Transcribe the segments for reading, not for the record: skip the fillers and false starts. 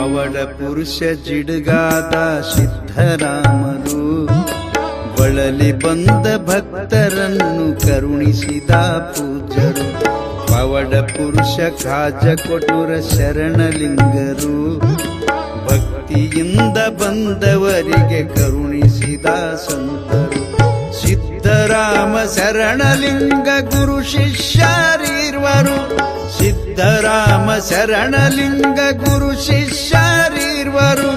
ಪವಡ ಪುರುಷ ಜಿಡುಗಾದ ಸಿದ್ಧರಾಮರು ಬಳಲಿ ಬಂದ ಭಕ್ತರನ್ನು ಕರುಣಿಸಿದ ಪೂಜ್ಯರು. ಪವಡ ಪುರುಷ ಕಾಜ ಕೊಟುರ ಶರಣಲಿಂಗರು ಭಕ್ತಿಯಿಂದ ಬಂದವರಿಗೆ ಕರುಣಿಸಿದ ಸಂತರು. ಸಿದ್ಧರಾಮ ಶರಣಲಿಂಗ ಗುರು ಶಿಷ್ಯರಿರ್ವರು. ಸಿದ್ಧರಾಮ ಶರಣಲಿಂಗ ಗುರು ಶಿಷ್ಯರಿರ್ವರು.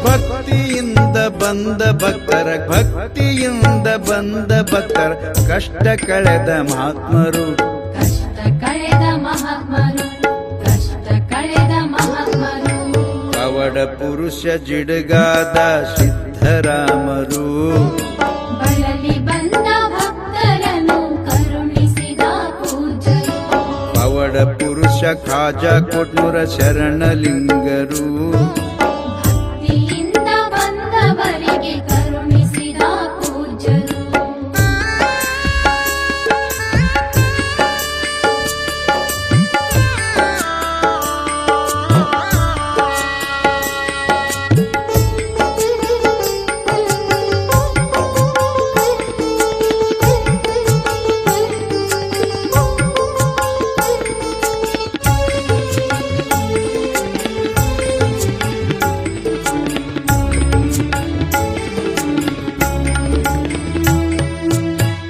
ಭಕ್ತಿಯಿಂದ ಬಂದ ಭಕ್ತರ ಕಷ್ಟ ಕಳೆದ ಮಹಾತ್ಮರು. ಪವಡ ಪುರುಷ ಜಿಡುಗಾದ ಸಿದ್ಧರಾಮರು ಬಳಲಿ ಬಂದ ಭಕ್ತರನ್ನು ಕರುಣಿಸಿದ ಪೂಜ್ಯರು. ಪವಡ ಪುರುಷ ಖಾಜ ಕೊಟ್ನೂರ ಶರಣಲಿಂಗರು ಭಕ್ತಿಯಿಂದ ಬಂದವರಿಗೆ ಕರುಣಿಸಿದ ಪೂಜ್ಯರು.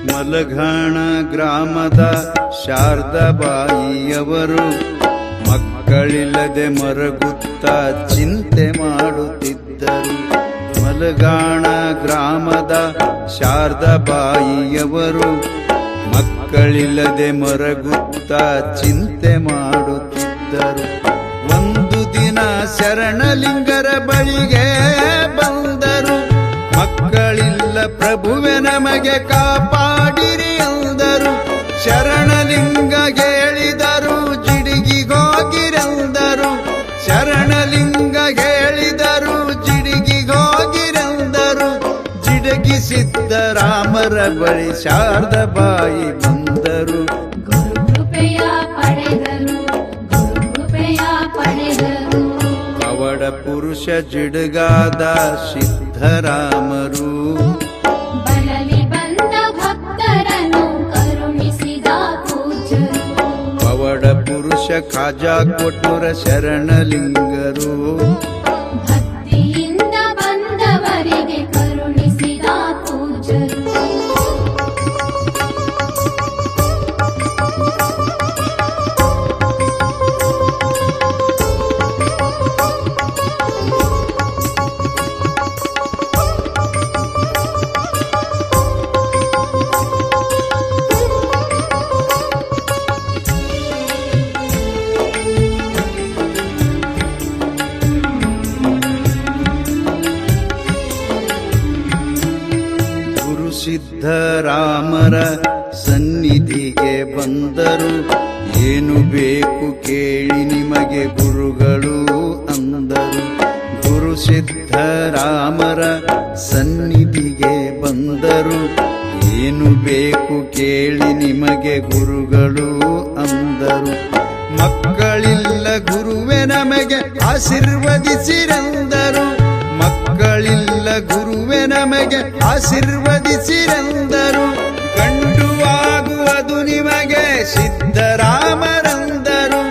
ಮಲಘಾಣ ಗ್ರಾಮದ ಶಾರದಾಬಾಯಿಯವರು ಮಕ್ಕಳಿಲ್ಲದೆ ಮರಗುತ್ತಾ ಚಿಂತೆ ಮಾಡುತ್ತಿದ್ದರು. ಮಲಘಾಣ ಗ್ರಾಮದ ಶಾರದಾಬಾಯಿಯವರು ಮಕ್ಕಳಿಲ್ಲದೆ ಮರಗುತ್ತಾ ಚಿಂತೆ ಮಾಡುತ್ತಿದ್ದರು. ಒಂದು ದಿನ ಶರಣಲಿಂಗರ ಬಳಿಗೆ ಬಂದರು. ಮಕ್ಕಳಿಲ್ಲ ಪ್ರಭುವೆ ನಮಗೆ ಕಾಪಾಡಿರಿ ಎಂದರು. ಶರಣಲಿಂಗ ಹೇಳಿದರು ಜಿಡಿಗಿಗೋಗಿರೆಂದರು. ಶರಣಲಿಂಗ ಹೇಳಿದರು ಜಿಡಿಗಿಗೋಗಿರೆಂದರು. ಜಿಡಗಿ ಸಿದ್ಧರಾಮರ ಬಳಿ ಶಾರದಾಬಾಯಿ ಬಂದರು. ಗುರುಕೃಪೆಯ ಪಡೆದರು, ಗುರುಕೃಪೆಯ ಪಡೆದರು. ಪವಡ ಪುರುಷ ಜಿಡುಗಾದ ಸಿದ್ಧರಾಮರು ಬಳಲಿ ಬಂದ ಭಕ್ತರನ್ನು ಕರುಣಿಸಿದ ಪೂಜ್ಯರು. ಪವಡ ಪುರುಷ ಖಾಜ ಕೊಟ್ನೂರ ಶರಣಲಿಂಗರು ಭಕ್ತಿಯಿಂದ ಬಂದವರಿಗೆ ಕರುಣಿಸಿದ ಪೂಜ್ಯರು. ಗುರು ಸಿದ್ಧರಾಮರ ಸನ್ನಿಧಿಗೆ ಬಂದರು. ಏನು ಬೇಕು ಕೇಳಿ ನಿಮಗೆ ಗುರುಗಳು ಅಂದರು. ಗುರು ಸಿದ್ಧರಾಮರ ಸನ್ನಿಧಿಗೆ ಬಂದರು. ಏನು ಬೇಕು ಕೇಳಿ ನಿಮಗೆ ಗುರುಗಳು ಅಂದರು. ಮಕ್ಕಳಿಲ್ಲ ಗುರುವೆ ನಮಗೆ ಆಶೀರ್ವದಿಸಿರೆಂದರು. ಮಕ್ಕಳಿಲ್ಲ ಗುರುವೆ ನಮಗೆ ಆಶೀರ್ವದಿಸಿರೆಂದರು. ಗಂಡುವಾಗುವುದು ನಿಮಗೆ ಸಿದ್ಧರಾಮರಂದರು.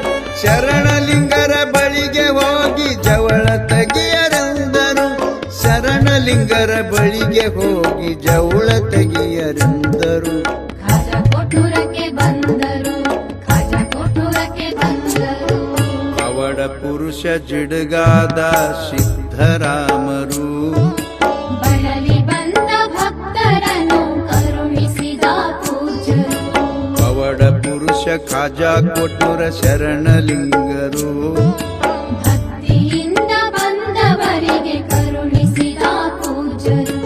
ಶರಣಲಿಂಗರ ಬಳಿಗೆ ಹೋಗಿ ಜವಳ ತೆಗೆಯರೆಂದರು. ಶರಣಲಿಂಗರ ಬಳಿಗೆ ಹೋಗಿ ಜವಳ ತೆಗೆಯರೆಂದರು. ಖಾಜಾ ಕೊಟ್ಟೂರಕ್ಕೆ ಬಂದರು, ಖಾಜಾ ಕೊಟ್ಟೂರಕ್ಕೆ ಬಂದರು. ಪವಡ ಪುರುಷ ಜಿಡುಗಾದ ಸಿದ್ಧರಾಮರು ಬಳಲಿ ಬಂದ ಭಕ್ತರನ್ನು ಕರುಣಿಸಿದ ಪೂಜ್ಯರು. ಪವಡ ಪುರುಷ ಖಾಜ ಕೊಟ್ನೂರ ಶರಣಲಿಂಗರು ಭಕ್ತಿಯಿಂದ ಬಂದವರಿಗೆ ಕರುಣಿಸಿದ ಪೂಜ್ಯರು.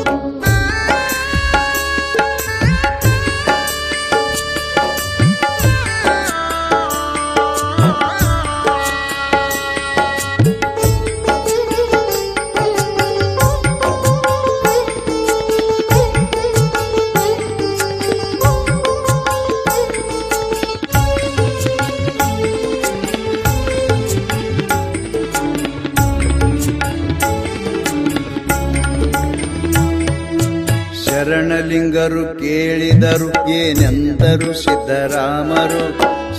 ಶರಣಲಿಂಗರು ಕೇಳಿದರು ಏನೆಂದರು ಸಿದ್ದರಾಮರು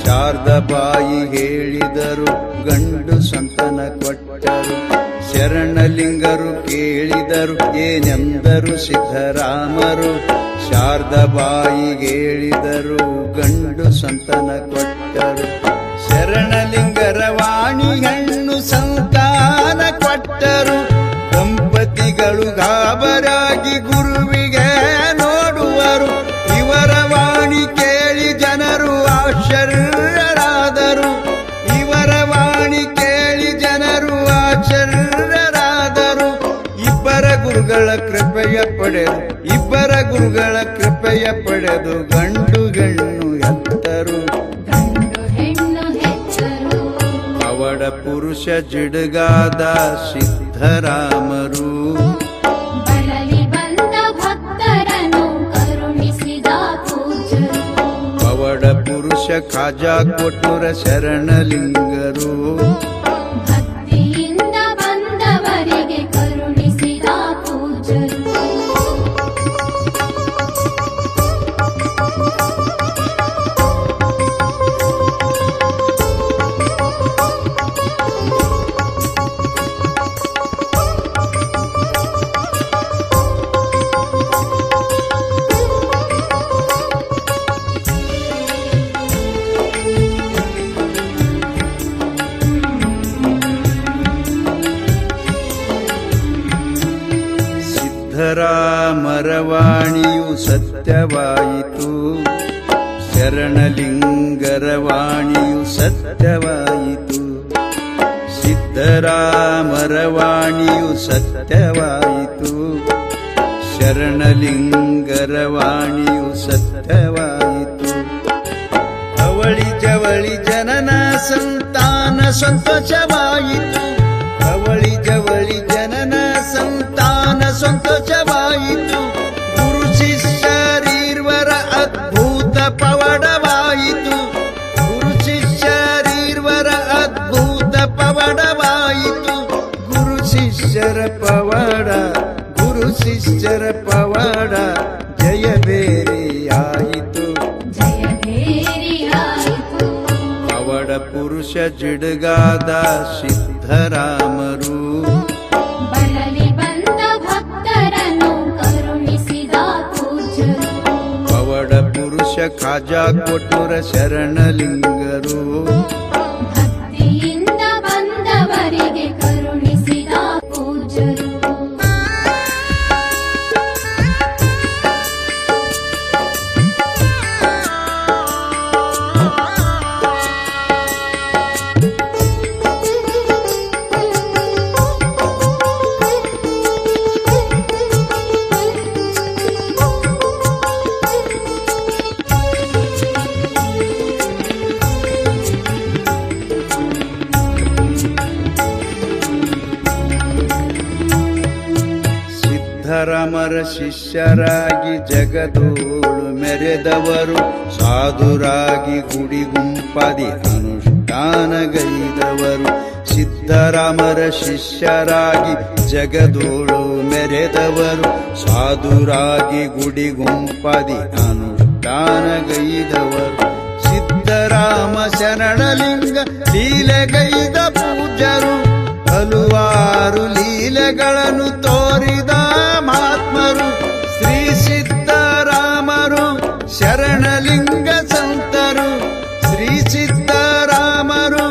ಶಾರದಾಬಾಯಿ ಹೇಳಿದರು ಗಂಡು ಸಂತನ ಕೊಟ್ಟರು ಶರಣಲಿಂಗರು ಕೇಳಿದರು ಏನೆಂದರು ಸಿದ್ದರಾಮರು ಶಾರದಾಬಾಯಿ ಹೇಳಿದರು ಗಂಡು ಸಂತನ ಕೊಟ್ಟರು ಶರಣಲಿಂಗರ ವಾಣಿ ಹೆಣ್ಣು ಸಂತಾನ ಕೊಟ್ಟರು ದಂಪತಿಗಳು ಗಾಬರಾಗಿ ಗುರುವಿಗೆ ನೋಡುವರು ಇವರ ವಾಣಿ ಕೇಳಿ ಜನರು ಆಶ್ಚರ್ಯರಾದರು ಇವರ ವಾಣಿ ಕೇಳಿ ಜನರು ಆಶ್ಚರ್ಯರಾದರು ಇಬ್ಬರ ಗುರುಗಳ ಕೃಪೆಯ ಪಡೆದು ಗಂಡು ಹೆಣ್ಣು ಎತ್ತರು ಗಂಡು ಹೆಣ್ಣು ಹೆತ್ತರು ಪವಾಡ ಪುರುಷ ಜಿಡುಗಾದ ಸಿದ್ದರಾಮರು ಬಳಲಿ ಬಂದ ಭಕ್ತರನ್ನು ಕರುಣಿಸಿದ ಪೂಜ್ಯರು ಪವಾಡ ಪುರುಷ ಖಾಜಾ ಕೊಟ್ಟುರ ಶರಣಲಿಂಗರು ಭಕ್ತಿಯಿಂದ ಬಂದವರಿಗೆ ಕರುಣಿಸಿದ ಪೂಜ್ಯರು ಸಿದ್ದರಾಮರ ವಾಣಿಯು ಸತ್ಯವಾಯಿತು ಶರಣಲಿಂಗರ ವಾಣಿಯು ಸತ್ಯವಾಯಿತು ಸಿದ್ದರಾಮರ ವಾಣಿಯು ಸತ್ಯವಾಯಿತು ಶರಣಲಿಂಗರ ವಾಣಿಯು ಸತ್ಯವಾಯಿತು ಅವಳಿ ಜವಳಿ ಜನನ ಸಂತಾನ ಸಂತೋಷವಾಯಿತು ಅವಳಿ ಜವಳಿ ಜನನ ಸಂತಾನ ಸಂತೋಷವಾಯಿತು ಗುರು ಶಿಷ್ಯರೀರ್ವರ ಅದ್ಭುತ ಪವಾಡವಾಯಿತು ಗುರು ಶಿಷ್ಯರೀರ್ವರ ಅದ್ಭುತ ಪವಾಡವಾಯಿತು ಗುರು ಶಿಷ್ಯರ ಪವಾಡ ಜಯಬೇರಿಯಾಯಿತು ಜಯಭೇರಿಯಾಯಿತು ಪವಾಡ ಪುರುಷ ಜಿಡುಗಾದ ಸಿದ್ದರಾಮರು ಬಳಲಿ ಬಂದ ಭಕ್ತರನ್ನು ಕರುಣಿಸಿದ ಪೂಜ್ಯರು ಪವಾಡ ಪುರುಷ ಖಾಜಾ ಕೊಟ್ಟುರ ಶರಣಲಿಂಗರು ಭಕ್ತಿಯಿಂದ ಬಂದವರಿಗೆ ಕರುಣಿಸಿದ ಪೂಜ್ಯರು ಸಿದ್ದರಾಮರ ಶಿಷ್ಯರಾಗಿ ಜಗದೋಳು ಮೆರೆದವರು ಸಾಧುರಾಗಿ ಗುಡಿ ಗುಂಪಾದಿ ಅನುಷ್ಠಾನಗೈದವರು ಸಿದ್ದರಾಮರ ಶಿಷ್ಯರಾಗಿ ಜಗದೋಳು ಮೆರೆದವರು ಸಾಧುರಾಗಿ ಗುಡಿ ಗುಂಪಾದಿ ಅನುಷ್ಠಾನಗೈದವರು ಸಿದ್ದರಾಮ ಶರಣಲಿಂಗ ಲೀಲೆಗೈದ ಪೂಜ್ಯರು ಹಲವಾರು ಲೀಲೆಗಳನ್ನು ತೋರಿದ ಮಹಾತ್ಮರು ಶ್ರೀ ಸಿದ್ದರಾಮರು ಶರಣಲಿಂಗ ಸಂತರು ಶ್ರೀ ಸಿದ್ದರಾಮರು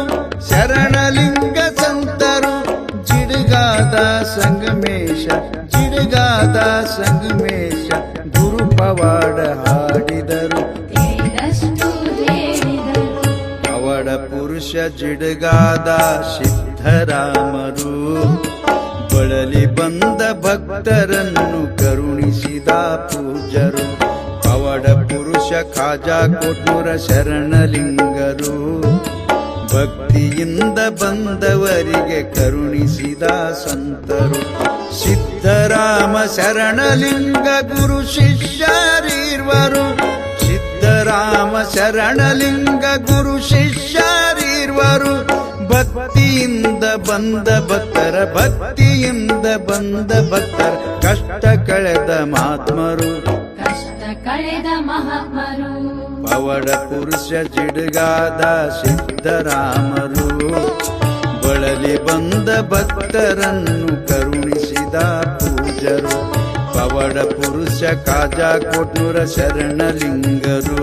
ಶರಣಲಿಂಗ ಸಂತರು ಜಿಡುಗಾದ ಸಂಗಮೇಶ ಗುರು ಪವಾಡ ಹಾಡಿದರು ತೇರಷ್ಟು ಹೇಳಿದರು ಪವಾಡ ಪುರುಷ ಜಿಡುಗಾದ ಸಿದ್ದರಾಮರು ಬಳಲಿ ಬಂದ ಭಕ್ತರನ್ನು ಕರುಣಿಸಿದ ಪೂಜ್ಯರು ಪವಾಡ ಪುರುಷ ಖಾಜಾ ಕೊಟ್ಟುರ ಶರಣಲಿಂಗರು ಭಕ್ತಿಯಿಂದ ಬಂದವರಿಗೆ ಕರುಣಿಸಿದ ಸಂತರು ಸಿದ್ದರಾಮ ಶರಣಲಿಂಗ ಗುರು ಶಿಷ್ಯರೀರ್ವರು ಸಿದ್ದರಾಮ ಶರಣಲಿಂಗ ಗುರು ಶಿಷ್ಯರೀರ್ವರು ಭಕ್ತಿಯಿಂದ ಬಂದ ಭಕ್ತರ ಕಷ್ಟ ಕಳೆದ ಮಹಾತ್ಮರು ಕಳೆದ ಮಹಾತ್ಮರು ಪವಡ ಪುರುಷ ಜಿಡ್ಗಾದ ಸಿದ್ಧರಾಮರು ಬಳಲಿ ಬಂದ ಭಕ್ತರನ್ನು ಕರುಣಿಸಿದ ಪೂಜರು ಪವಡ ಪುರುಷ ಕಾಜಾ ಕೊಟ್ನೂರ ಶರಣಲಿಂಗರು